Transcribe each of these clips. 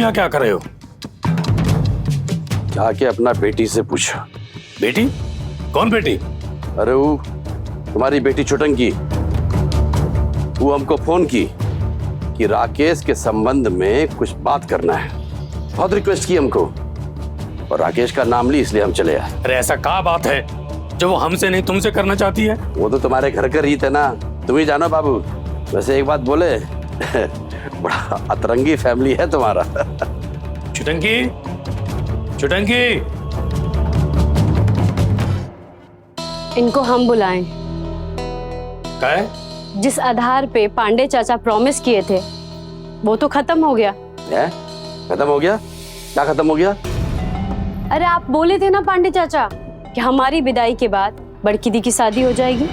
यहाँ क्या कर रहे हो? जाके अपना बेटी से पूछो। बेटी? कौन बेटी? अरे वो तुम्हारी बेटी छुटंकी। वो हमको फोन की कि राकेश के संबंध में कुछ बात करना है। बहुत रिक्वेस्ट की हमको, और राकेश का नाम ली इसलिए हम चले आए। अरे ऐसा क्या बात है जो वो हमसे नहीं तुमसे करना चाहती है? वो तो तुम्हारे घर का रीत है ना, तुम ही जानो बाबू। वैसे एक बात बोले बड़ा अतरंगी फैमिली है तुम्हारा। छुटंकी, छुटंकी, इनको हम बुलाएं। क्या है? जिस आधार पे पांडे चाचा प्रॉमिस किए थे वो तो खत्म हो गया। है? खत्म हो गया? क्या खत्म हो गया? अरे आप बोले थे ना पांडे चाचा कि हमारी विदाई के बाद बड़की दी की शादी हो जाएगी।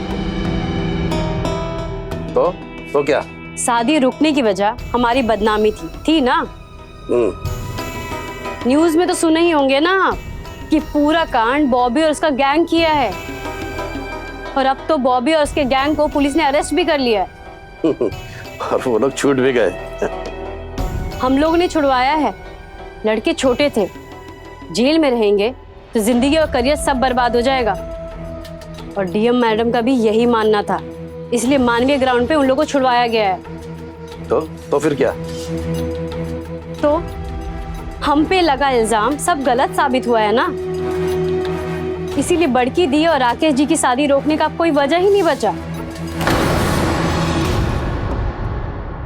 तो क्या? शादी रुकने की वजह हमारी बदनामी थी ना? न्यूज में तो सुने ही होंगे ना आप कि पूरा कांड बॉबी और उसका गैंग किया है, और अब तो बॉबी और उसके गैंग को पुलिस ने अरेस्ट भी कर लिया है। और वो लोग छूट भी गए। हम लोगों ने छुड़वाया है। लड़के छोटे थे, जेल में रहेंगे तो जिंदगी और करियर सब बर्बाद हो जाएगा। और डीएम मैडम का भी यही मानना था, इसलिए मानवीय ग्राउंड पे उन लोगों को छुड़वाया गया है। तो फिर क्या? तो हम पे लगा इल्जाम सब गलत साबित हुआ है ना, इसीलिए बड़की दी और राकेश जी की शादी रोकने का कोई वजह ही नहीं बचा।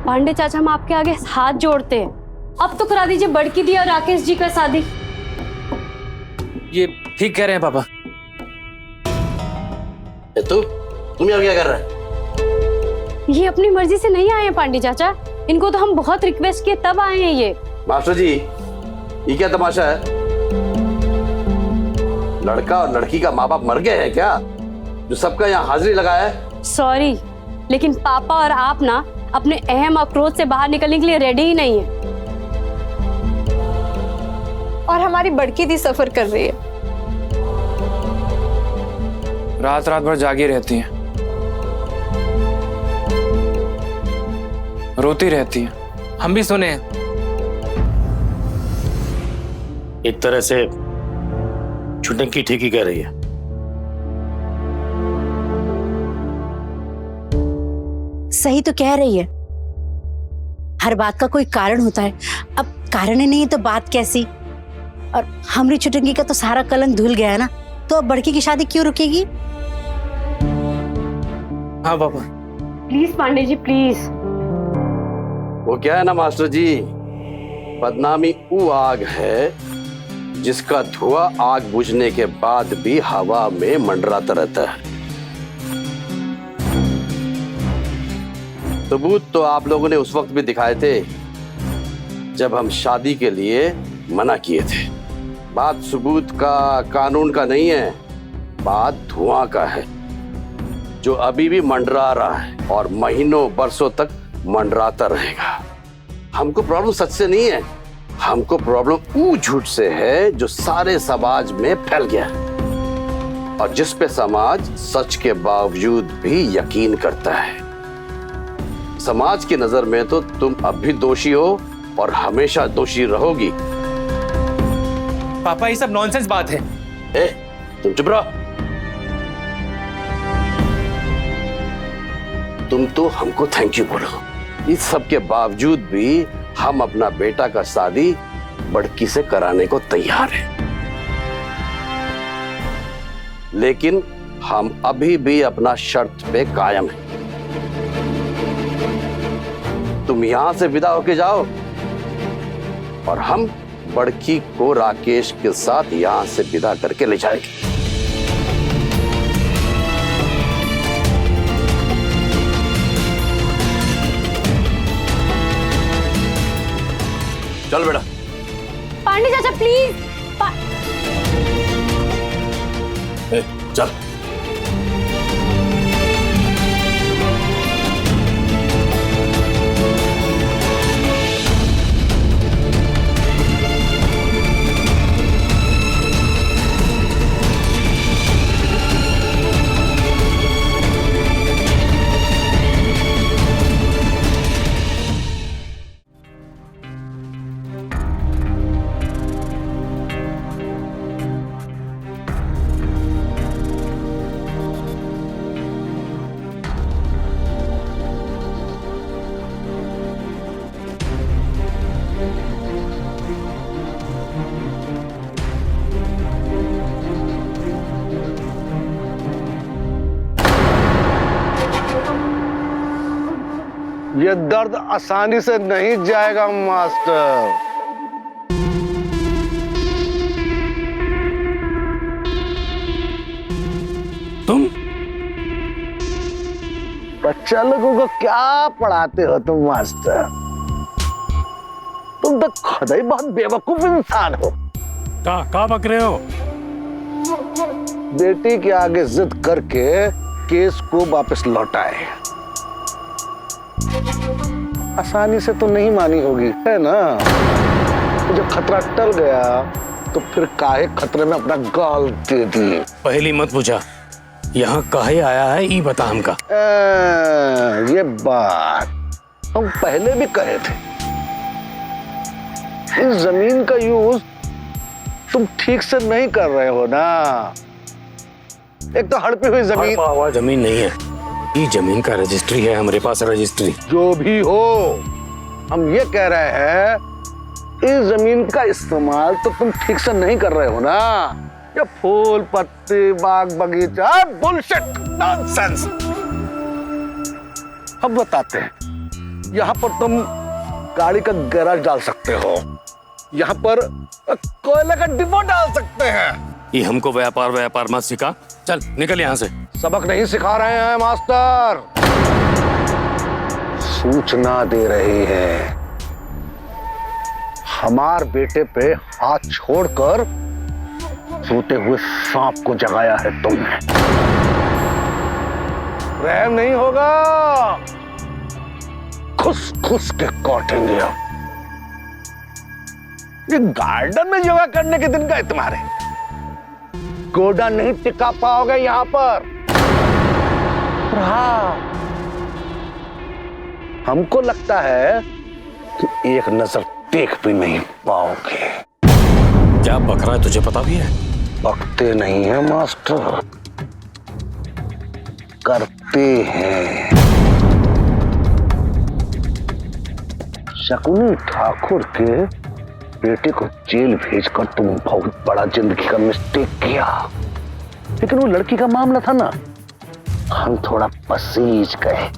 पांडे चाचा, हम आपके आगे हाथ जोड़ते हैं, अब तो करा दीजिए बड़की दी और राकेश जी का शादी। ये ठीक कह रहे हैं पापा। तुम यहाँ क्या कर रहा है? ये अपनी मर्जी से नहीं आए हैं पांडे चाचा, इनको तो हम बहुत रिक्वेस्ट किए तब आए हैं ये। मास्टर जी, ये क्या तमाशा है? लड़का और लड़की का माँ बाप मर गए हैं क्या, जो सबका यहाँ हाजिरी लगाया है? सॉरी, लेकिन पापा और आप ना अपने अहम और क्रोध से बाहर निकलने के लिए रेडी ही नहीं है। और हमारी बड़की दी सफर कर रही है। रात रात भर जागी रहती हैं, रोती रहती हैं, हम भी सुने हैं। एक तरह से छुटंकी ठीक ही कह रही है। सही तो कह रही है, हर बात का कोई कारण होता है। अब कारण ही नहीं तो बात कैसी? और हमरी छुटंकी का तो सारा कलंक धुल गया है ना, तो अब बड़की की शादी क्यों रुकेगी? हाँ पापा। Please Pandey ji, please. वो क्या है ना मास्टर जी, बदनामी वो आग है जिसका धुआं आग बुझने के बाद भी हवा में मंडराता रहता है। सबूत तो आप लोगों ने उस वक्त भी दिखाए थे जब हम शादी के लिए मना किए थे। बात सबूत का, कानून का नहीं है, बात धुआं का है जो अभी भी मंडरा रहा है और महीनों बरसों तक मंडराता रहेगा। हमको प्रॉब्लम सच से नहीं है, हमको प्रॉब्लम वो झूठ से है जो सारे समाज में फैल गया है और जिस पे समाज सच के बावजूद भी यकीन करता है। समाज की नजर में तो तुम अब भी दोषी हो और हमेशा दोषी रहोगी। पापा ये सब नॉनसेंस बात है। तुम चुप रहो। तुम तो हमको थैंक यू बोलो। इस सब के बावजूद भी हम अपना बेटा का शादी बड़की से कराने को तैयार हैं। लेकिन हम अभी भी अपना शर्त पे कायम हैं। तुम यहां से विदा होके जाओ और हम बड़की को राकेश के साथ यहां से विदा करके ले जाएंगे। चल बेटा। पांडे चाचा प्लीज। चल। ये दर्द आसानी से नहीं जाएगा मास्टर। तुम बच्चा लोगों को क्या पढ़ाते हो तुम मास्टर? तुम तो खुद ही बहुत बेवकूफ इंसान हो। का बक रहे हो? बेटी के आगे जिद करके केस को वापस लौटाए। आसानी से तो नहीं मानी होगी, है ना? तो जब खतरा टल गया तो फिर काहे खतरे में अपना गाल दे दी? पहली मत पूछा, यहाँ काहे आया है ये बता हमका। ये बात हम पहले भी कहे थे। इस जमीन का यूज तुम ठीक से नहीं कर रहे हो ना। एक तो हड़पी हुई जमीन। हुआ जमीन नहीं है, ये जमीन का रजिस्ट्री है, हमारे पास रजिस्ट्री। जो भी हो, हम ये कह रहे हैं इस जमीन का इस्तेमाल तो तुम ठीक से नहीं कर रहे हो ना। ये फूल पत्ती बाग बगीचा बुलशिट नॉनसेंस। हम बताते हैं, यहाँ पर तुम गाड़ी का गैराज डाल सकते हो, यहाँ पर कोयले का डिपो डाल सकते हैं। ये हमको व्यापार मत सिखा, चल निकल यहाँ से। सबक नहीं सिखा रहे हैं मास्टर, सूचना दे रहे हैं। हमार बेटे पे हाथ छोड़कर सोते हुए सांप को जगाया है तुमने। रहम नहीं होगा, खुस खुस के काटेंगे अब। ये गार्डन में योगा करने के दिन का है तुम्हारे। गोडा नहीं टिका पाओगे यहां पर। हाँ, हमको लगता है कि एक नजर देख भी नहीं पाओगे। क्या बक रहा है, तुझे पता भी है? बकते नहीं है मास्टर, करते हैं। शकुनी ठाकुर के बेटे को जेल भेजकर तुम बहुत बड़ा जिंदगी का मिस्टेक किया, लेकिन वो लड़की का मामला था ना, हम थोड़ा पसीज गए।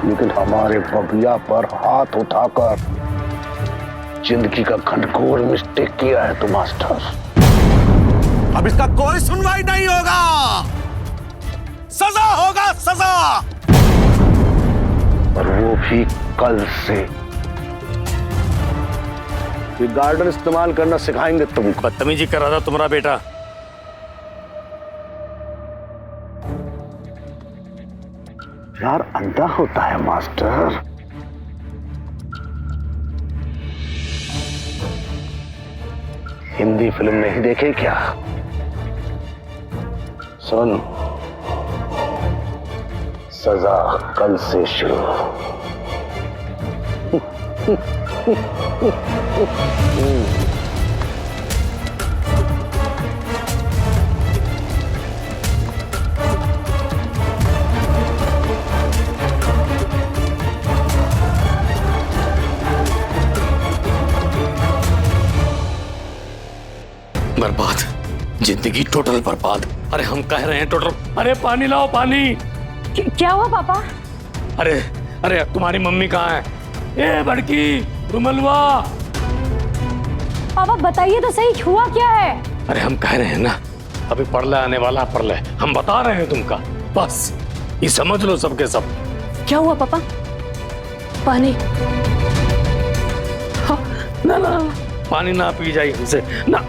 लेकिन हमारे बबिया पर हाथ उठाकर जिंदगी का घनघोर मिस्टेक किया है तो मास्टर। अब इसका कोई सुनवाई नहीं होगा, सजा होगा, सजा। और वो भी कल से। ये गार्डन इस्तेमाल करना सिखाएंगे तुमको। बदतमीजी कर रहा था तुम्हारा बेटा। यार अंधा होता है मास्टर। हिंदी फिल्म नहीं देखे क्या? सुन, सजा कल से शुरू। बर्बाद, जिंदगी टोटल बर्बाद। अरे हम कह रहे हैं टोटल। अरे पानी लाओ, पानी। क्या हुआ पापा? अरे अरे तुम्हारी मम्मी कहाँ है? ए बड़की रुमलवा। पापा बताइए तो सही, हुआ क्या है? अरे हम कह रहे हैं ना, अभी परले आने वाला परले, हम बता रहे हैं तुमका, बस ये समझ लो सबके सब। क्या हुआ पापा? पानी? हाँ, ना ना पानी ना पी जाइए हमसे ना,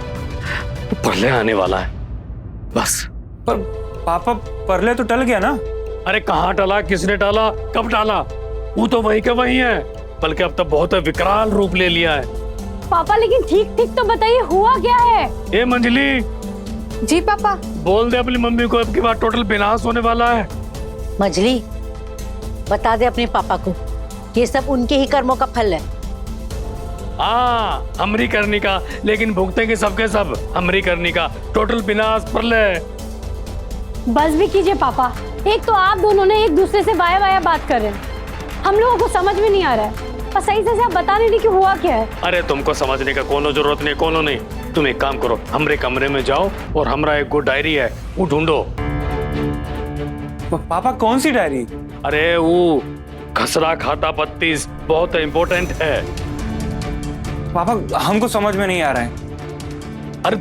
परले आने वाला है बस। पर पापा परले तो टल गया ना। अरे कहाँ टला, किसने टाला, कब टाला? वो तो वही के वही है, बल्कि अब तो बहुत विकराल रूप ले लिया है। पापा लेकिन ठीक ठीक तो बताइए, हुआ क्या है? ए मंजली। जी पापा। बोल दे अपनी मम्मी को अब की बार टोटल विनाश होने वाला है। मजली, बता दे अपने पापा को, ये सब उनके ही कर्मों का फल है। हाँ, हमरी करनी का, लेकिन भुगतेंगे सबके सब हमरी करनी का। टोटल विनाश प्रलय। बस भी कीजिए पापा, एक तो आप दोनों ने एक दूसरे से वाया वाया बात कर रहे हैं, हम लोगों को समझ में नहीं आ रहा है, और सही से आप बता नहीं कि हुआ क्या है। अरे तुमको समझने का कोनो जरूरत नहीं, कोनो नहीं। तुम एक काम करो, हमरे कमरे में जाओ और हमरा एक गो डायरी है वो ढूंढो। पापा कौन सी डायरी? अरे वो खसरा खाता 32 बहुत इम्पोर्टेंट है। पापा हमको समझ में नहीं आ रहा है। अरे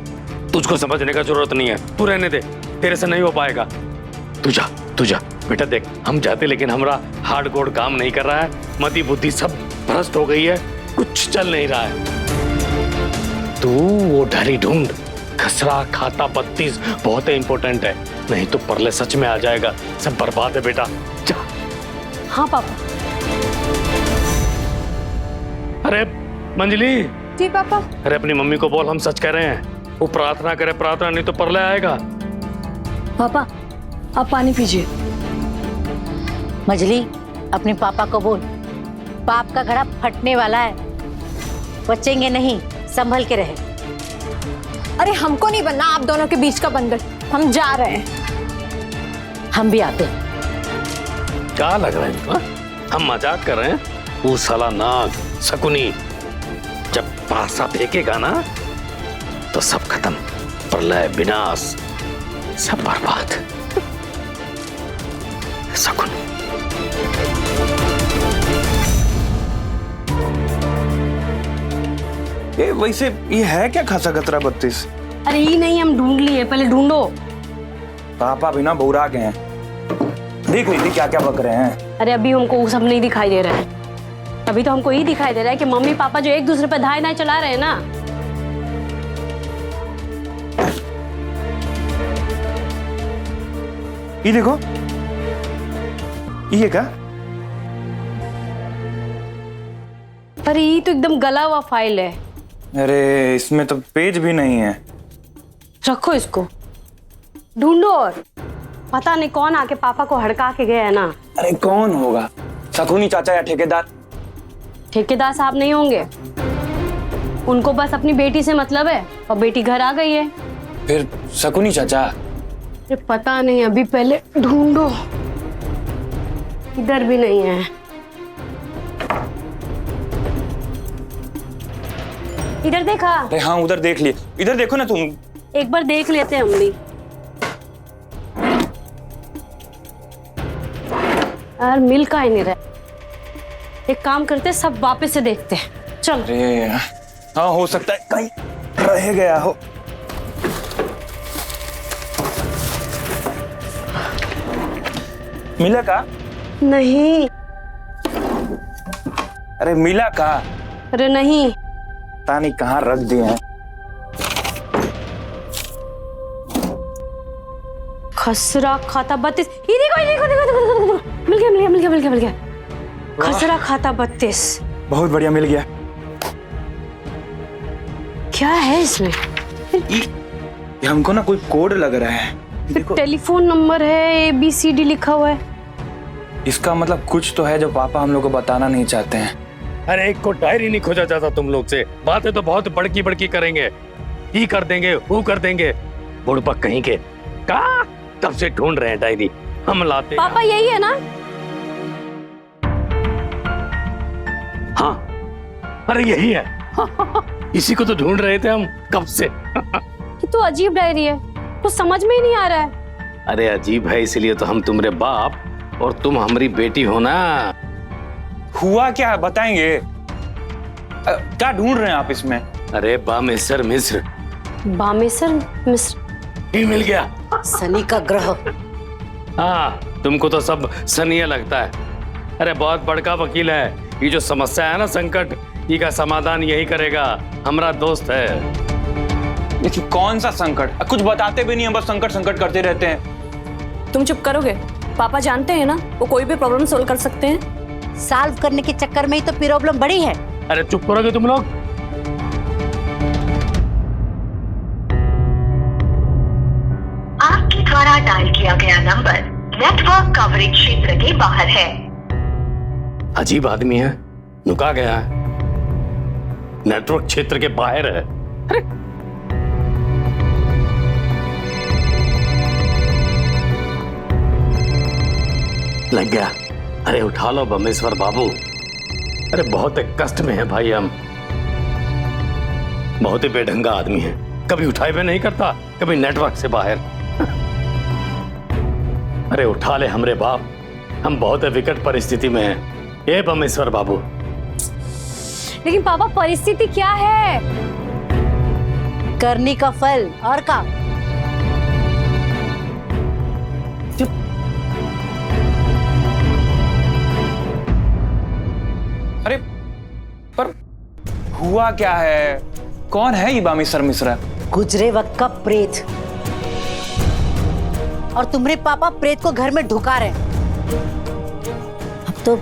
तुझको समझने का जरूरत नहीं है, तू रहने दे, तेरे से नहीं हो पाएगा। तू जा बेटा। देख हम जाते लेकिन हमारा हार्ड कोड काम नहीं कर रहा है, मति बुद्धि सब भ्रष्ट हो गई है, कुछ चल नहीं रहा है। तू वो डायरी ढूंढ, खसरा खाता 32 बहुत इंपॉर्टेंट है, नहीं तो परले सच में आ जाएगा, सब बर्बाद है बेटा। जा। हाँ पापा। अरे मंजली। जी पापा। अरे अपनी मम्मी को बोल हम सच कह रहे हैं, वो प्रार्थना करे, प्रार्थना नहीं तो परले आएगा। पापा आप पानी पीजिए। मजली अपने पापा को बोल, पाप का घड़ा फटने वाला है, बचेंगे नहीं, संभल के रहे। अरे हमको नहीं बनना आप दोनों के बीच का बंदर, हम जा रहे हैं। हम भी आते हैं। क्या लग रहा है इनको? हम मजाक कर रहे हैं? वो साला नाग शकुनी जब पासा फेंकेगा ना तो सब खत्म, प्रलय विनाश सब बर्बाद। शकुन। ये वैसे ये है क्या खसा खतरा 32? अरे ये नहीं, हम ढूंढ लिए, पहले ढूंढो। पापा भी ना बौरा गए हैं, देख लीजिए क्या क्या बक रहे हैं। अरे अभी हमको वो सब नहीं दिखाई दे रहा है, अभी तो हमको ये दिखाई दे रहा है कि मम्मी पापा जो एक दूसरे पे धाए चला रहे हैं ना। ये देखो, ये क्या? अरे ये तो एकदम गला हुआ फाइल है। अरे इसमें तो पेज भी नहीं है। रखो इसको, ढूंढो। और पता नहीं कौन आके पापा को हड़का के गया है ना। अरे कौन होगा, शकुनी चाचा या ठेकेदार? ठेकेदार साहब नहीं होंगे, उनको बस अपनी बेटी से मतलब है और बेटी घर आ गई है। फिर शकुनी चाचा? अरे पता नहीं, अभी पहले ढूंढो। इधर भी नहीं है। इधर देखा? अरे हाँ उधर देख लिए, इधर देखो ना तुम। एक बार देख लेते हैं हम भी। यार मिल का ही नहीं रहा। एक काम करते, सब वापस से देखते हैं। चल। अरे हाँ हो सकता है कहीं रह गया हो। मिला का? नहीं। अरे मिला का? अरे नहीं। पता नहीं कहाँ रख दिए हैं। खसरा खाता 32। ये देखो, ये देखो, देखो, देखो, देखो, देखो। मिल गया, मिल गया, मिल गया, मिल गया, मिल गया। खसरा खाता 32। बहुत बढ़िया मिल गया। क्या है इसमें? ये हमको ना कोई कोड लग रहा है। देखो टेलीफोन नंबर है, ABCD लिखा हुआ है। इसका मतलब कुछ तो है जो पापा हम लोग को बताना नहीं चाहते हैं। अरे एक को डायरी नहीं खोजा जाता तुम लोग से, बातें तो बहुत बड़की बड़की करेंगे, ही कर देंगे, वो कर देंगे, बुड़बक कहीं के। का तब से ढूंढ रहे हैं डायरी, हम लाते। पापा यही है ना? हाँ अरे यही है। इसी को तो ढूंढ रहे थे हम कब से। ये तो अजीब डायरी है, कुछ समझ में ही नहीं आ रहा है। अरे अजीब है इसलिए तो हम तुम्हारे बाप और तुम हमारी बेटी हो ना। हुआ क्या है बताएंगे? क्या ढूंढ रहे हैं आप इसमें? अरे बामेश्वर मिश्र। बामेश्वर मिश्र ही मिल गया। शनि का ग्रह। हाँ तुमको तो सब सनिया लगता है। अरे बहुत बड़का वकील है, ये जो समस्या है ना संकट, ये का समाधान यही करेगा, हमारा दोस्त है। लेकिन कौन सा संकट? कुछ बताते भी नहीं हम, बस संकट संकट करते रहते हैं। तुम चुप करोगे? पापा जानते हैं ना वो कोई भी प्रॉब्लम सोल्व कर सकते हैं। सॉल्व करने के चक्कर में ही तो प्रॉब्लम बड़ी है। अरे चुप करोगे तुम लोग? आपके द्वारा डायल किया गया नंबर नेटवर्क कवरेज क्षेत्र के बाहर है। अजीब आदमी है, नुका गया है, नेटवर्क क्षेत्र के बाहर है। अरे लग गया। अरे उठा लो बमेश्वर बाबू। अरे बहुत कष्ट में है भाई हम, बहुत ही बेढंगा आदमी है, कभी उठाए हुए नहीं करता, कभी नेटवर्क से बाहर। अरे उठा ले हमरे बाप, हम बहुत विकट परिस्थिति में हैं। हे बमेश्वर बाबू। लेकिन पापा परिस्थिति क्या है? करनी का फल और का। अरे पर हुआ क्या है? कौन है ये बामेश्वर मिश्रा? गुजरे वक्त का प्रेत, और तुम्हारे पापा प्रेत को घर में ढुका रहे। अब तो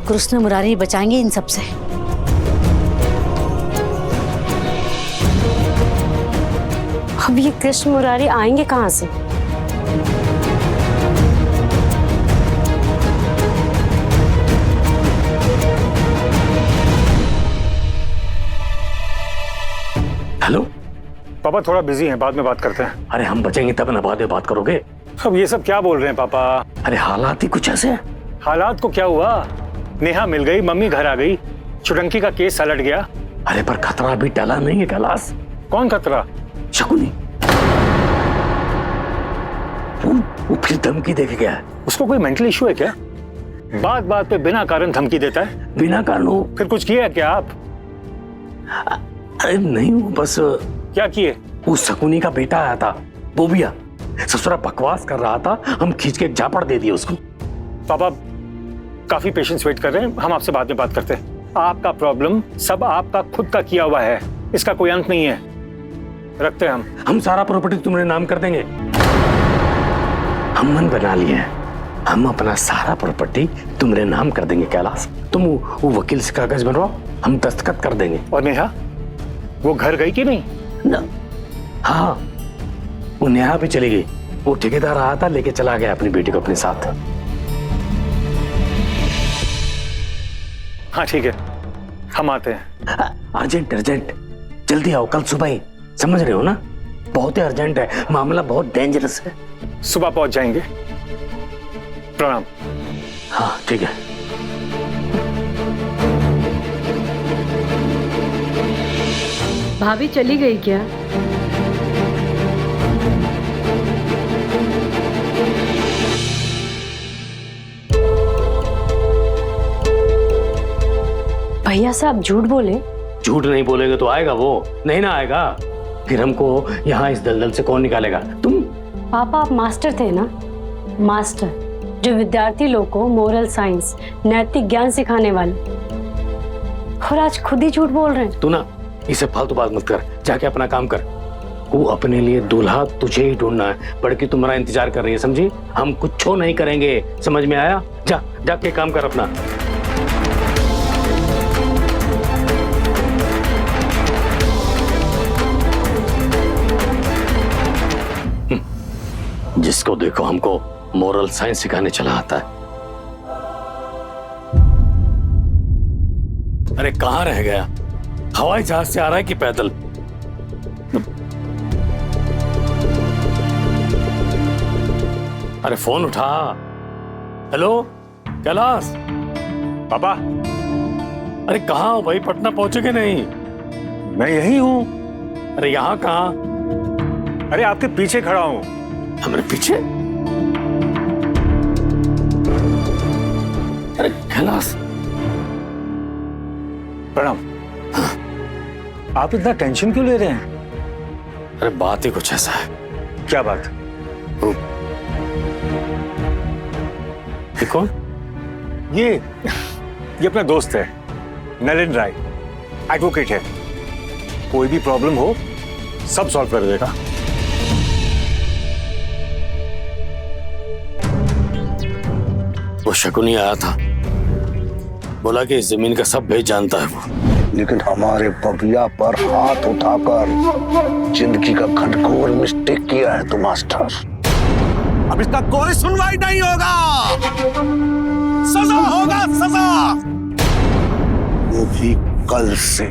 कृष्ण मुरारी बचाएंगे इन सब से। अब ये कृष्ण मुरारी आएंगे कहाँ से? हेलो पापा, थोड़ा बिजी हैं, बाद में बात करते हैं। अरे हम बचेंगे तब ना, बाद में बात करोगे। अब ये सब क्या बोल रहे हैं पापा? अरे हालात ही कुछ ऐसे हैं। हालात को क्या हुआ? नेहा मिल गई, मम्मी घर आ गई, चुटंकी का केस सलट गया। अरे पर खतरा अभी टला नहीं है कैलाश। कौन खतरा? शकुनी, वो फिर धमकी दे के गया है। उसको कोई मेंटल इशू है क्या? बात बात पे बिना कारण धमकी देता है। बिना कारण हो? फिर कुछ किया है क्या आप? अरे नहीं, वो बस। क्या किए? वो शकुनी का बेटा आया था, बोबिया, ससुरा बकवास कर रहा था, हम खींच के एक झापड़ दे दिए उसको। पापा काफी पेशेंस वेट कर रहे हैं, हम आपसे बाद में बात करते हैं। आपका प्रॉब्लम सब आपका खुद का किया हुआ है, इसका कोई अंत नहीं है। रखते हैं हम सारा प्रॉपर्टी तुम्हारे नाम कर देंगे। हम मन बना लिए हैं, हम अपना सारा प्रॉपर्टी तुम्हारे नाम कर देंगे कैलाश। तुम वो वकील से कागज बनवाओ, हम दस्तखत कर देंगे। और नेहा, वो घर गई कि नहीं? ना, हाँ, वो नेहा भी चली गई। वो ठेकेदार आया था, लेके चला गया अपनी बेटी को अपने साथ। हाँ ठीक है, हम आते हैं। अर्जेंट अर्जेंट, जल्दी आओ, कल सुबह ही। समझ रहे हो ना, बहुत ही अर्जेंट है, मामला बहुत डेंजरस है। सुबह पहुंच जाएंगे। प्रणाम। हाँ ठीक है। भाभी चली गई क्या? भैया साहब झूठ बोले? झूठ नहीं बोलेंगे तो आएगा वो? नहीं ना आएगा, फिर हमको यहाँ इस दलदल से कौन निकालेगा? तुम। पापा आप मास्टर थे ना, मास्टर जो विद्यार्थी लोग को मोरल साइंस, नैतिक ज्ञान सिखाने वाले, और आज खुद ही झूठ बोल रहे हैं। तू ना इसे फालतू बात मत कर, जाके अपना काम कर। वो अपने लिए दूल्हा तुझे ही ढूंढना है, बड़की तुम्हारा इंतजार कर रही है, समझी? हम कुछ नहीं करेंगे, समझ में आया? जा जाके काम कर अपना। जिसको देखो हमको मोरल साइंस सिखाने चला आता है। अरे कहाँ रह गया? हवाई जहाज से आ रहा है कि पैदल? अरे फोन उठा। हेलो कैलाश। पापा। अरे कहाँ हो भाई, पटना पहुंचे कि नहीं? मैं यही हूँ। अरे यहाँ कहाँ? अरे आपके पीछे खड़ा हूँ। हमारे पीछे? अरे कैलाश। प्रणाम। आप इतना टेंशन क्यों ले रहे हैं? अरे बात ही कुछ ऐसा है। क्या बात? ये कौन? ये अपना दोस्त है, नलिन राय, एडवोकेट है। कोई भी प्रॉब्लम हो सब सॉल्व कर देगा। वो शकुनी आया था, बोला कि इस जमीन का सब भेद जानता है वो। लेकिन हमारे बबिया पर हाथ उठाकर जिंदगी का घनघोर मिस्टेक किया है तो मास्टर। अब इसका कोई सुनवाई नहीं होगा, सजा होगा, सजा। वो भी कल से।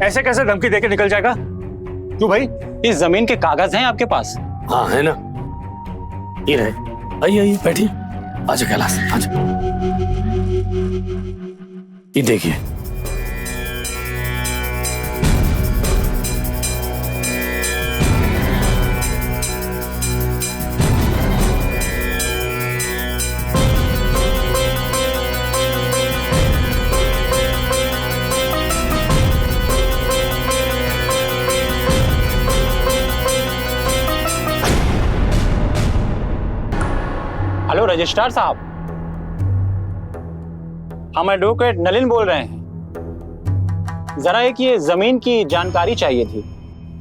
ऐसे कैसे धमकी देके निकल जाएगा? क्यों भाई? इस जमीन के कागज हैं आपके पास? हाँ है ना, ये रहे। आइए आइए बैठिए, आजा कैलाश आजा। ये देखिए, रजिस्ट्रार साहब, हम एडवोकेट नलिन बोल रहे हैं। जरा एक ये जमीन की जानकारी चाहिए थी।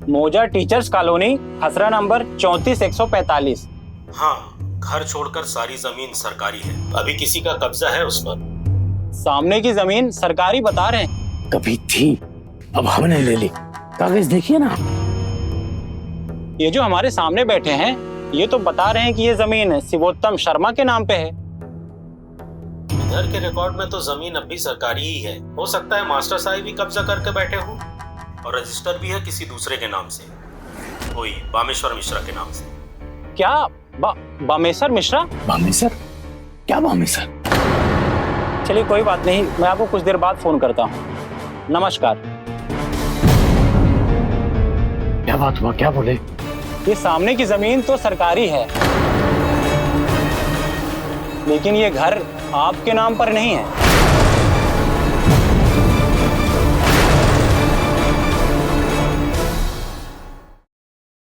मोजा टीचर्स कॉलोनी, खसरा नंबर 34,145। हाँ, घर छोड़कर सारी जमीन सरकारी है। अभी किसी का कब्जा है उस पर। सामने की जमीन सरकारी बता रहे हैं। कभी थी, अब हमने ले ली। कागज देखिए ना। ये जो हमारे सामने बैठे हैं, ये तो बता रहे हैं कि ये जमीन शिवोत्तम शर्मा के नाम पे है। इधर के रिकॉर्ड में तो जमीन अब भी सरकारी ही है। हो सकता है मास्टर साहब भी कब्जा करके बैठे हो, और रजिस्टर भी है किसी दूसरे के नाम से, कोई बामेश्वर मिश्रा के नाम से। क्या बामेश्वर मिश्रा? बामेश्वर? क्या बामेश्वर? चलिए कोई बात नहीं, मैं आपको कुछ देर बाद फोन करता हूँ। नमस्कार। क्या बात हुआ, क्या बोले? ये सामने की जमीन तो सरकारी है, लेकिन ये घर आपके नाम पर नहीं है।